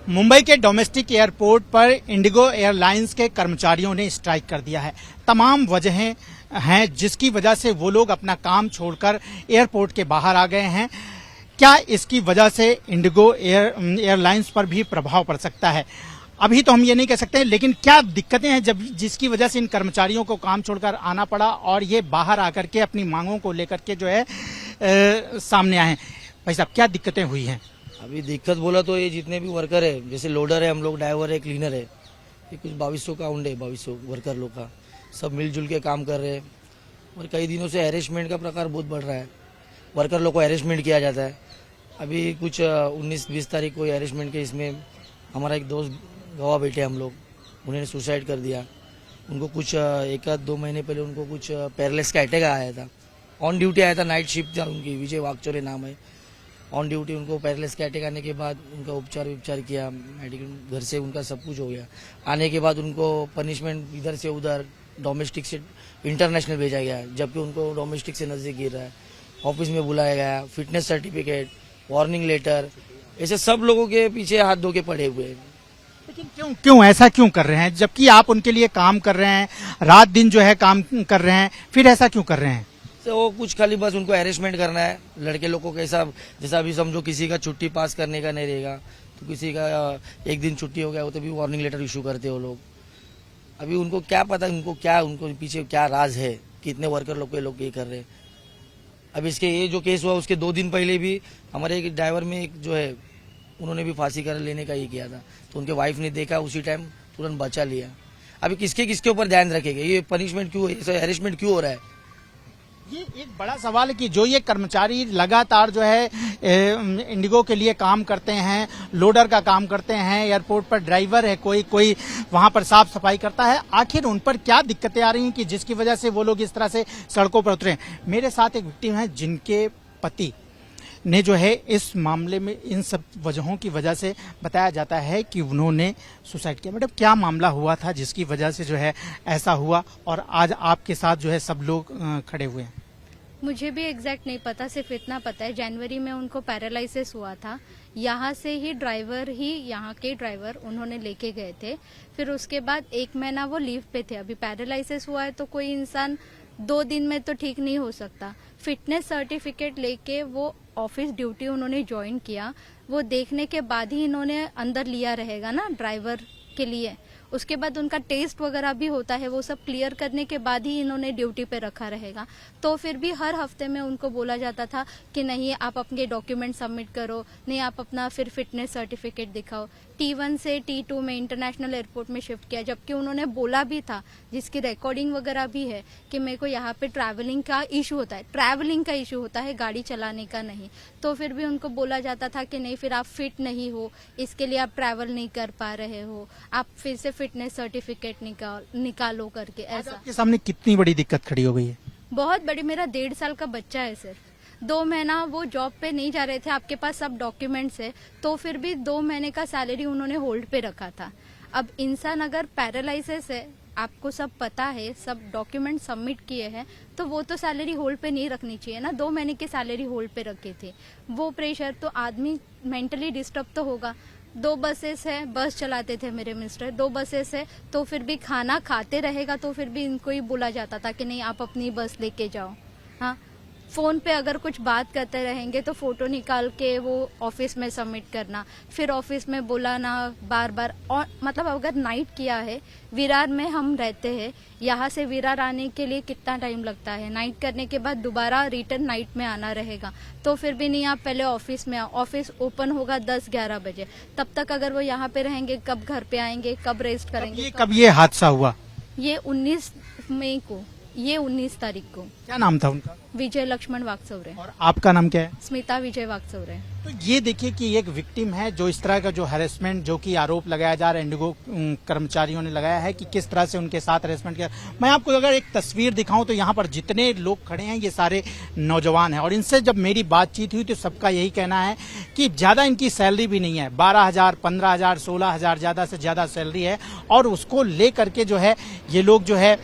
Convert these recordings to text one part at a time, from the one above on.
मुंबई के domestic airport पर Indigo airlines के कर्मचारियों ने स्ट्राइक कर दिया है। तमाम वजहें हैं जिसकी वजह से वो लोग अपना काम छोड़कर एयरपोर्ट के बाहर आ गए हैं। क्या इसकी वजह से इंडिगो एयरलाइंस पर भी प्रभाव पड़ सकता है? अभी तो हम ये नहीं कह सकते, लेकिन क्या दिक्कतें हैं जब जिसकी वजह से इन कर्मचारियों को काम छोड़कर आना पड़ा और ये बाहर आकर के अपनी मांगों को लेकर के जो है सामने आए हैं। भाई साहब, क्या दिक्कतें हुई हैं? अभी दिक्कत बोला तो ये जितने भी वर्कर है, जैसे लोडर है, हम लोग ड्राइवर है, क्लीनर है, ये कुछ 2200 काउंट है, 2200 वर्कर लोग का, सब मिलजुल के काम कर रहे हैं। और कई दिनों से हैरेसमेंट का प्रकार बहुत बढ़ रहा है, वर्कर लोग को हैरेसमेंट किया जाता है। अभी कुछ 19-20 तारीख को हैरेसमेंट के इसमें हमारा एक दोस्त गवाह बैठे हम लोग, उन्होंने सुसाइड कर दिया। उनको कुछ 1-2 महीने पहले उनको कुछ पैरालिसिस का अटैक आया था। ऑन ड्यूटी आया था, नाइट शिफ्ट था उनकी, विजय वागचौरे नाम है। ऑन ड्यूटी उनको पैरालिसिस का अटैक आने के बाद उनका उपचार किया, मेडिकल घर से उनका सब कुछ हो गया। आने के बाद उनको पनिशमेंट इधर से उधर, डोमेस्टिक से इंटरनेशनल भेजा गया, जबकि उनको डोमेस्टिक से नजदीक गिर रहा है। ऑफिस में बुलाया गया, फिटनेस सर्टिफिकेट, वार्निंग लेटर, ऐसे सब लोगों के पीछे हाथ धो के पड़े हुए हैं। लेकिन क्यों ऐसा क्यों कर रहे हैं, जबकि आप उनके लिए काम कर रहे हैं, रात दिन जो है काम कर रहे हैं, फिर ऐसा क्यों कर रहे हैं? तो वो कुछ खाली बस उनको हैरेसमेंट करना है। लड़के लोग को कैसा, जैसा अभी समझो किसी का छुट्टी पास करने का नहीं रहेगा, तो किसी का एक दिन छुट्टी हो गया वो तो भी वार्निंग लेटर इशू करते हो लोग। अभी उनको क्या पता, उनको पीछे क्या राज है, कितने वर्कर लोग ये कर रहे हैं। अभी इसके ये जो केस हुआ उसके 2 दिन पहले भी हमारे एक ड्राइवर में एक जो है, उन्होंने भी फांसी कर लेने का ये किया था, तो उनके वाइफ ने देखा, उसी टाइम तुरंत बचा लिया। अभी किसके ऊपर ध्यान रखेगा, ये पनिशमेंट क्यों, हैरेसमेंट क्यों हो रहा है? ये एक बड़ा सवाल है कि जो ये कर्मचारी लगातार जो है इंडिगो के लिए काम करते हैं, लोडर का काम करते हैं, एयरपोर्ट पर ड्राइवर है, कोई वहां पर साफ सफाई करता है, आखिर उन पर क्या दिक्कतें आ रही हैं कि जिसकी वजह से वो लोग इस तरह से सड़कों पर उतरे हैं? मेरे साथ एक विक्टिम है जिनके पति ने जो है इस मामले में इन सब वजहों की वजह से बताया जाता है कि उन्होंने सुसाइड किया। मैडम, क्या मामला हुआ था जिसकी वजह से जो है ऐसा हुआ और आज आपके साथ जो है सब लोग खड़े हुए हैं? मुझे भी एग्जैक्ट नहीं पता, सिर्फ इतना पता है जनवरी में उनको पैरालिसिस हुआ था। यहाँ से ही यहाँ के ड्राइवर उन्होंने लेके गए थे। फिर उसके बाद 1 महीना वो लीव पे थे। अभी पैरालिसिस हुआ है तो कोई इंसान 2 दिन में तो ठीक नहीं हो सकता। फिटनेस सर्टिफिकेट लेके वो ऑफिस ड्यूटी उन्होंने ज्वाइन किया, वो देखने के बाद ही इन्होंने अंदर लिया रहेगा ना ड्राइवर के लिए। उसके बाद उनका टेस्ट वगैरह भी होता है, वो सब क्लियर करने के बाद ही इन्होंने ड्यूटी पे रखा रहेगा। तो फिर भी हर हफ्ते में उनको बोला जाता था कि नहीं आप अपने डॉक्यूमेंट सबमिट करो, नहीं आप अपना फिर फिटनेस सर्टिफिकेट दिखाओ। T1 से T2 में इंटरनेशनल एयरपोर्ट में शिफ्ट किया, जबकि उन्होंने बोला भी था, जिसकी रिकॉर्डिंग वगैरह भी है, कि मेरे को यहाँ पे ट्रैवलिंग का इशू होता है, गाड़ी चलाने का नहीं। तो फिर भी उनको बोला जाता था कि नहीं, फिर आप फिट नहीं हो, इसके लिए आप ट्रैवल नहीं कर पा रहे हो, आप फिर से फिटनेस सर्टिफिकेट निकालो करके। ऐसा आपके सामने कितनी बड़ी दिक्कत खड़ी हो गई है? बहुत बड़ी। मेरा 1.5 साल का बच्चा है, सिर्फ 2 महीना वो जॉब पे नहीं जा रहे थे, आपके पास सब डॉक्यूमेंट्स है, तो फिर भी 2 महीने का सैलरी उन्होंने होल्ड पे रखा था। अब इंसान अगर पैरालिसिस है, आपको सब पता है, सब डॉक्यूमेंट सबमिट किए हैं, तो वो तो सैलरी होल्ड पे नहीं रखनी चाहिए ना। 2 महीने की सैलरी होल्ड पे रखे थे, वो प्रेशर तो आदमी मेंटली डिस्टर्ब तो होगा। 2 बसेस है, बस चलाते थे मेरे मिस्टर, 2 बसेस है, तो फिर भी खाना खाते रहेगा तो फिर भी इनको ही बोला जाता था कि नहीं आप अपनी बस लेके जाओ। हाँ, फोन पे अगर कुछ बात करते रहेंगे तो फोटो निकाल के वो ऑफिस में सबमिट करना, फिर ऑफिस में बुलाना बार। और मतलब अगर नाइट किया है, विरार में हम रहते हैं, यहाँ से विरार आने के लिए कितना टाइम लगता है, नाइट करने के बाद दोबारा रिटर्न नाइट में आना रहेगा, तो फिर भी नहीं आप पहले ऑफिस में आओ। ऑफिस ओपन होगा 10-11 बजे, तब तक अगर वो यहाँ पे रहेंगे, कब घर पे आएंगे, कब रेस्ट करेंगे? कब ये हादसा हुआ? ये 19 मई को, ये 19 तारीख को। क्या नाम था उनका? विजय लक्ष्मण वागचौरे। और आपका नाम क्या है? स्मिता विजय वागचौरे। तो ये देखिए कि एक विक्टिम है जो इस तरह का जो हैरेसमेंट, जो कि आरोप लगाया जा रहा है, इंडिगो कर्मचारियों ने लगाया है कि किस तरह से उनके साथ हैरेसमेंट किया। मैं आपको अगर एक तस्वीर दिखाऊं तो यहाँ पर जितने लोग खड़े हैं ये सारे नौजवान हैं, और इनसे जब मेरी बातचीत हुई तो सबका यही कहना है कि ज्यादा इनकी सैलरी भी नहीं है, 12,000, 15,000, 16,000 ज्यादा से ज्यादा सैलरी है, और उसको लेकर के जो है ये लोग जो है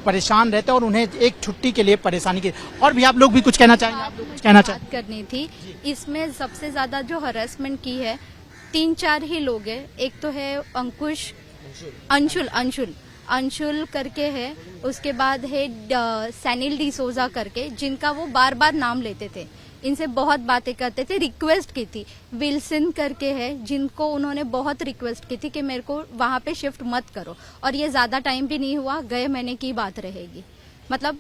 परेशान रहते हैं और उन्हें एक छुट्टी के लिए परेशानी की। और भी आप लोग भी कुछ कहना चाहेंगे? आप लोग कुछ कहना चाहेंगे? बात करनी थी, इसमें सबसे ज्यादा जो हरासमेंट की है 3-4 ही लोग हैं। एक तो है अंकुश, अंशुल करके है, उसके बाद है सैनिल डिसोजा करके, जिनका वो बार बार नाम लेते थे, इनसे बहुत बातें करते थे, रिक्वेस्ट की थी। विल्सन करके है, जिनको उन्होंने बहुत रिक्वेस्ट की थी कि मेरे को वहां पे शिफ्ट मत करो, और ये ज्यादा टाइम भी नहीं हुआ, गए महीने की बात रहेगी, मतलब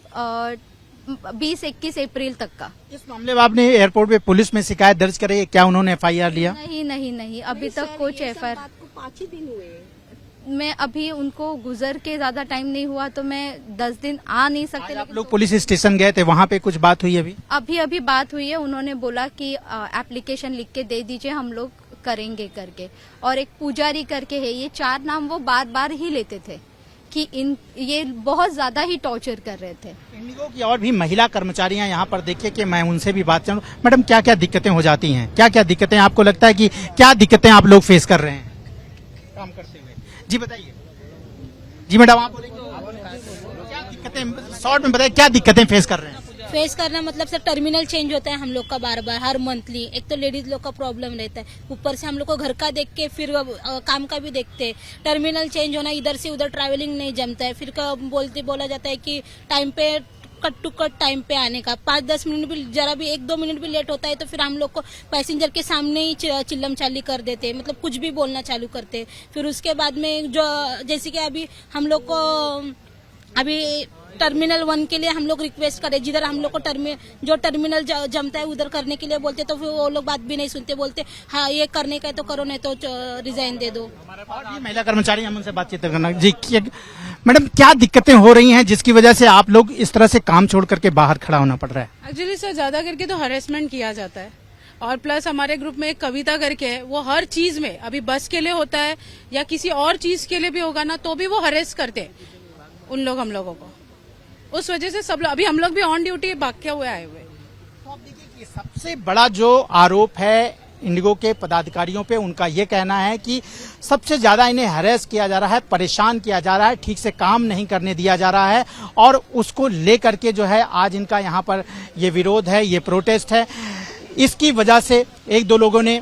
20-21 अप्रैल तक का। इस मामले में आपने एयरपोर्ट पे पुलिस में शिकायत दर्ज कराई है? क्या उन्होंने FIR लिया? नहीं, अभी तक कुछ FIR। 5 ही दिन हुए। मैं अभी उनको गुजर के ज्यादा टाइम नहीं हुआ, तो मैं 10 दिन आ नहीं सकते। आप लोग पुलिस स्टेशन गए थे, वहाँ पे कुछ बात हुई अभी बात हुई है, उन्होंने बोला कि एप्लीकेशन लिख के दे दीजिए, हम लोग करेंगे करके। और एक पुजारी करके है, ये 4 नाम वो बार बार ही लेते थे कि ये बहुत ज्यादा ही टॉर्चर कर रहे थे। इंडिगो की और भी महिला कर्मचारियां यहाँ पर देखिए कि मैं उनसे भी बात करूं। मैडम, क्या क्या दिक्कतें हो जाती हैं? क्या क्या दिक्कतें आपको लगता है कि क्या दिक्कतें आप लोग फेस कर रहे हैं काम करते हुए? जी बताइए। जी मैडम, आप बोलेंगे क्या दिक्कतें, शॉर्ट में बताइए, क्या दिक्कतें फेस कर रहे हैं? फेस करना मतलब सर, टर्मिनल चेंज होता है हम लोग का बार बार, हर मंथली। एक तो लेडीज लोग का प्रॉब्लम रहता है, ऊपर से हम लोग को घर का देख के फिर काम का भी देखते हैं। टर्मिनल चेंज होना, इधर से उधर ट्रैवलिंग नहीं जमता है, फिर बोला जाता है कि टाइम पे कट टू कट टाइम पे आने का। 5-10 मिनट भी, जरा भी 1-2 मिनट भी लेट होता है तो फिर हम लोग को पैसेंजर के सामने ही चिल्लम चाली कर देते हैं, मतलब कुछ भी बोलना चालू करते हैं। फिर उसके बाद में जो जैसे कि अभी हम लोग को अभी टर्मिनल 1 के लिए हम लोग रिक्वेस्ट करें, जिधर हम लोग को जो टर्मिनल जमता है उधर करने के लिए बोलते, तो फिर वो लोग बात भी नहीं सुनते, बोलते हाँ ये करने का है तो करो, नहीं तो रिजाइन दे दो। और भी महिला कर्मचारी, हम उनसे बातचीत करना। जी मैडम, क्या दिक्कतें हो रही हैं जिसकी वजह से आप लोग इस तरह से काम छोड़ करके बाहर खड़ा होना पड़ रहा है? एक्चुअली सर, ज्यादा करके तो हरेसमेंट किया जाता है, और प्लस हमारे ग्रुप में एक कविता करके है, वो हर चीज में, अभी बस के लिए होता है या किसी और चीज के लिए भी होगा ना, तो भी वो हरेस करते हैं उन लोग हम लोगों को। उस वजह से सब लोग, अभी हम लोग भी ऑन ड्यूटी भाग हुए आए हुए। तो आप देखिए कि सबसे बड़ा जो आरोप है इंडिगो के पदाधिकारियों पे, उनका ये कहना है कि सबसे ज्यादा इन्हें हैरेस किया जा रहा है, परेशान किया जा रहा है, ठीक से काम नहीं करने दिया जा रहा है, और उसको लेकर के जो है आज इनका यहाँ पर ये विरोध है, ये प्रोटेस्ट है। इसकी वजह से 1-2 लोगों ने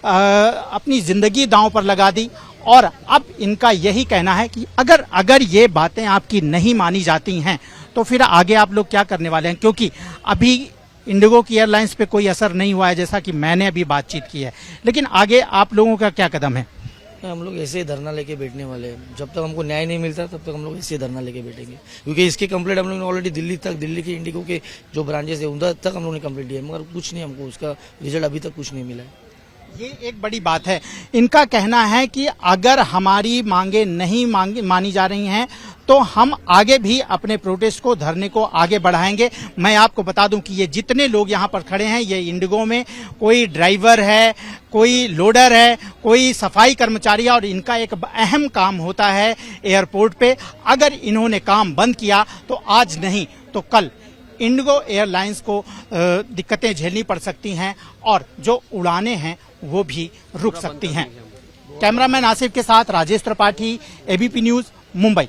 अपनी जिंदगी दांव पर लगा दी, और अब इनका यही कहना है कि अगर ये बातें आपकी नहीं मानी जाती हैं तो फिर आगे आप लोग क्या करने वाले हैं, क्योंकि अभी इंडिगो की एयरलाइंस पे कोई असर नहीं हुआ है, जैसा कि मैंने अभी बातचीत की है, लेकिन आगे आप लोगों का क्या कदम है? हम लोग ऐसे ही धरना लेके बैठने वाले हैं, जब तक हमको न्याय नहीं मिलता तब तक हम लोग ऐसे ही धरना लेके बैठेंगे, क्योंकि इसकी कंप्लेंट हम लोग ने ऑलरेडी दिल्ली के इंडिगो के जो ब्रांचेस है उधर तक हम लोग ने कंप्लेंट दिया है, मगर कुछ नहीं, हमको उसका रिजल्ट अभी तक कुछ नहीं मिला है। ये एक बड़ी बात है। इनका कहना है कि अगर हमारी मांगे नहीं मानी जा रही हैं तो हम आगे भी अपने प्रोटेस्ट को, धरने को आगे बढ़ाएंगे। मैं आपको बता दूं कि ये जितने लोग यहाँ पर खड़े हैं, ये इंडिगो में कोई ड्राइवर है, कोई लोडर है, कोई सफाई कर्मचारी है, और इनका एक अहम काम होता है एयरपोर्ट पे। अगर इन्होंने काम बंद किया तो आज नहीं तो कल इंडिगो एयरलाइंस को दिक्कतें झेलनी पड़ सकती हैं, और जो उड़ानें हैं वो भी रुक सकती हैं। कैमरामैन आसिफ के साथ राजेश त्रिपाठी, ABP न्यूज, मुंबई।